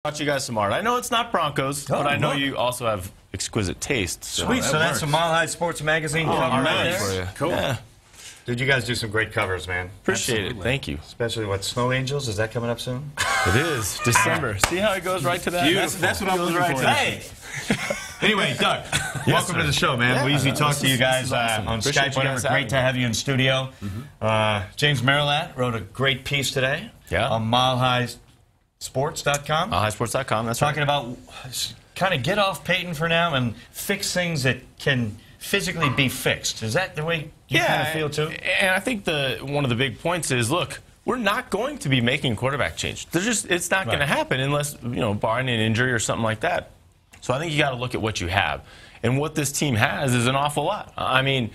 Brought you guys some art. I know it's not Broncos, but I know you also have exquisite taste. So. Sweet, so that's a Mile High Sports Magazine cover right there. For you. Cool. Yeah. Dude, you guys do some great covers, man. Appreciate it. Thank you. Especially what, Snow Angels? Is that coming up soon? It is. December. See how it goes right to that? That's what I'm looking for. Hey! Anyway, Doug, welcome to the show, man. Yeah, we usually talk to you guys awesome. on Appreciate Skype. you guys Great to have you in studio. James Marilat wrote a great piece today on milehighsports.com. milehighsports.com, that's Talking about kind of get off Peyton for now and fix things that can physically be fixed. Is that the way you kind of feel, too? And I think one of the big points is, look, we're not going to be making quarterback change. It's not going to happen unless, barring an injury or something like that. So I think you got to look at what you have. And what this team has is an awful lot. I mean,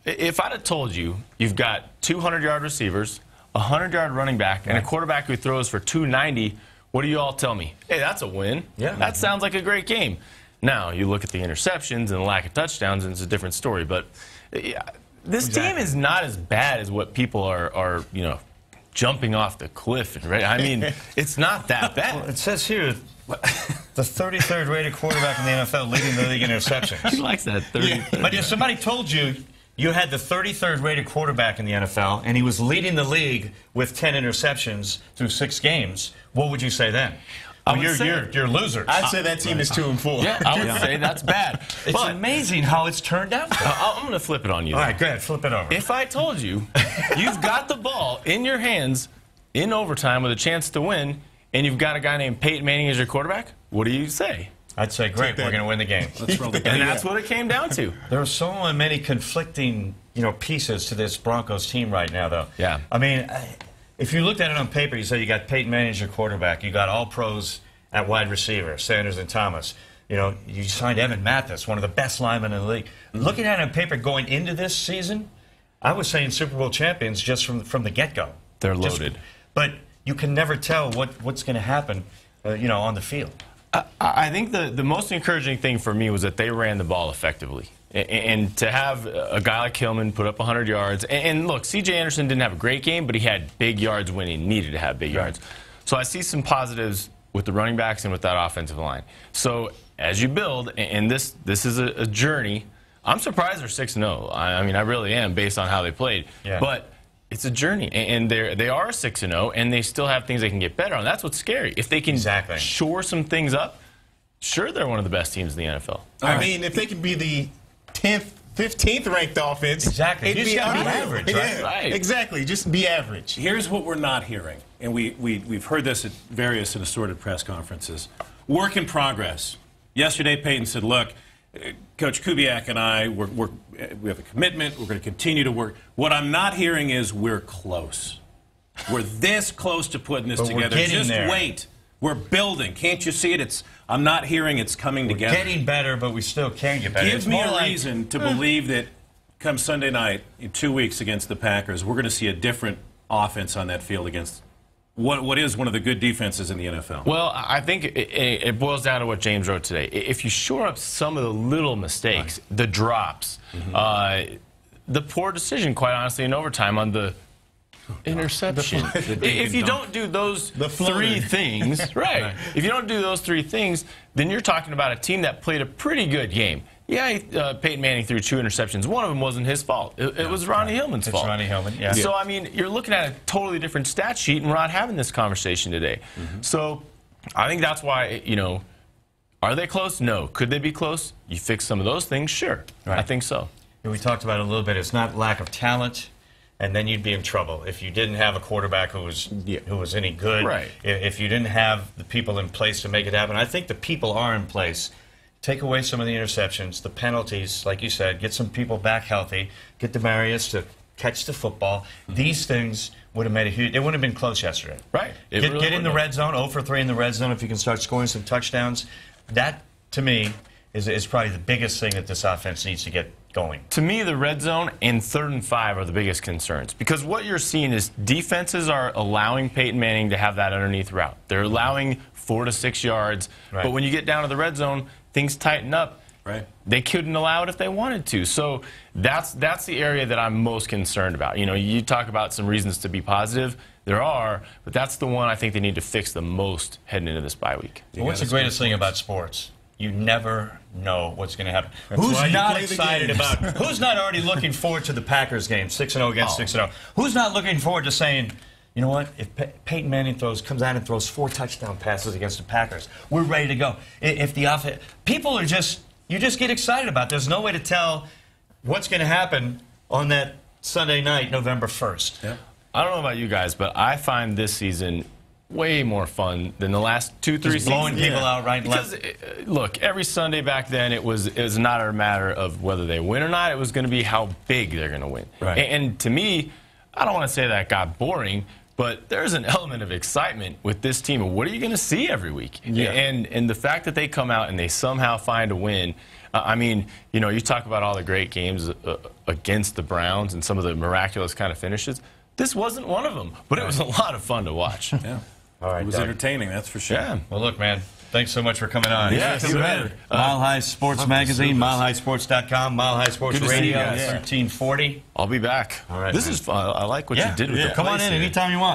if I'd have told you you've got 200-yard receivers, a 100-yard running back, and a quarterback who throws for 290, what do you all tell me? Hey, that's a win. Yeah. That sounds like a great game. Now, you look at the interceptions and the lack of touchdowns, and it's a different story. But this team is not as bad as what people are jumping off the cliff. Right? I mean, it's not that bad. Well, it says here, the 33rd rated quarterback in the NFL leading the league in interceptions. He likes that 30. Yeah. But if somebody told you you had the 33rd rated quarterback in the NFL and he was leading the league with 10 interceptions through 6 games, what would you say then? You're losers. I'd say that team is 2-4. Yeah, I would say that's bad. It's amazing how it's turned out. I'm going to flip it on you. All right, go ahead, flip it over. If I told you you've got the ball in your hands in overtime with a chance to win, and you've got a guy named Peyton Manning as your quarterback, what do you say? I'd say, great, we're going to win the game. Let's roll the And that's what it came down to. There are so many conflicting, pieces to this Broncos team right now, though. Yeah. I mean, if you looked at it on paper, you said you got Peyton Manning as your quarterback. You got all pros at wide receiver, Sanders and Thomas. You signed Evan Mathis, one of the best linemen in the league. Looking at it on paper going into this season, I was saying Super Bowl champions just from the get-go. They're loaded. But you can never tell what's going to happen, on the field. I think the most encouraging thing for me was that they ran the ball effectively. And to have a guy like Hillman put up 100 yards. And look, C.J. Anderson didn't have a great game, but he had big yards when he needed to have big yards. So I see some positives with the running backs and with that offensive line. So as you build, and this is a journey, I'm surprised they're 6-0. I mean, I really am based on how they played. Yeah. But it's a journey, and they are 6-0, and they still have things they can get better on. That's what's scary. If they can shore some things up, sure, they're one of the best teams in the NFL. I mean, if they can be the 10th, 15th ranked offense, it'd be average, right? Right. Exactly, just be average. Here's what we're not hearing, and we've heard this at various and assorted press conferences. Work in progress. Yesterday, Peyton said, look, Coach Kubiak and I, we have a commitment. We're going to continue to work. What I'm not hearing is we're close. We're this close to putting this together. Just wait. We're building. Can't you see it? I'm not hearing it's coming together. We're getting better, but we still can get better. Give me a reason to believe that come Sunday night, in 2 weeks against the Packers, we're going to see a different offense on that field against what is one of the good defenses in the NFL. Well, I think it boils down to what James wrote today. If you shore up some of the little mistakes, the drops, the poor decision, quite honestly, in overtime on the interception. If you don't do those 3 things, if you don't do those 3 things, then you're talking about a team that played a pretty good game. Yeah, Peyton Manning threw 2 interceptions. One of them wasn't his fault. It was Ronnie Hillman's fault. It's Ronnie Hillman, yeah. So, I mean, you're looking at a totally different stat sheet, and we're not having this conversation today. So, I think that's why, are they close? No. Could they be close? You fix some of those things? Sure. I think so. And we talked about it a little bit. It's not lack of talent, and then you'd be in trouble if you didn't have a quarterback who was any good. Right. If you didn't have the people in place to make it happen. I think the people are in place. Take away some of the interceptions, the penalties, like you said, get some people back healthy, get Demarius to catch the football. These things would have made a huge... It wouldn't have been close yesterday. Right. Get in the red zone, 0 for 3 in the red zone if you can start scoring some touchdowns. That, to me, is probably the biggest thing that this offense needs to get going. To me, the red zone and 3rd and 5 are the biggest concerns. Because what you're seeing is defenses are allowing Peyton Manning to have that underneath route. They're allowing 4 to 6 yards. But when you get down to the red zone, things tighten up. Right. They couldn't allow it if they wanted to. So that's the area that I'm most concerned about. You know, you talk about some reasons to be positive. There are, but that's the one I think they need to fix the most heading into this bye week. Well, what's the greatest thing about sports? You never know what's going to happen. That's Who's why you not play the excited games. about? Who's not already looking forward to the Packers game, 6-0 against 6-0? Who's not looking forward to saying, you know what? If Peyton Manning comes out and throws 4 touchdown passes against the Packers, we're ready to go. If the offense, people are you just get excited about it. There's no way to tell what's going to happen on that Sunday night, November 1st. Yeah. I don't know about you guys, but I find this season way more fun than the last 2-3 seasons. Blowing people out right and left. Because, look, every Sunday back then, it was not a matter of whether they win or not. It was going to be how big they're going to win. Right. And to me, I don't want to say that got boring, but there's an element of excitement with this team. What are you going to see every week? Yeah. And the fact that they come out and they somehow find a win. I mean, you know, you talk about all the great games against the Browns and some of the miraculous kind of finishes. This wasn't one of them, but it was a lot of fun to watch. Yeah. All right, It was Doug. entertaining, that's for sure. Yeah. Well, look, man, thanks so much for coming on. Yeah, you bet. Mile High Sports Magazine, milehighsports.com, Mile High Sports Good to see you Radio, guys. 1340. Is fun. I like what Yeah. you did with the Come on place in here. anytime you want.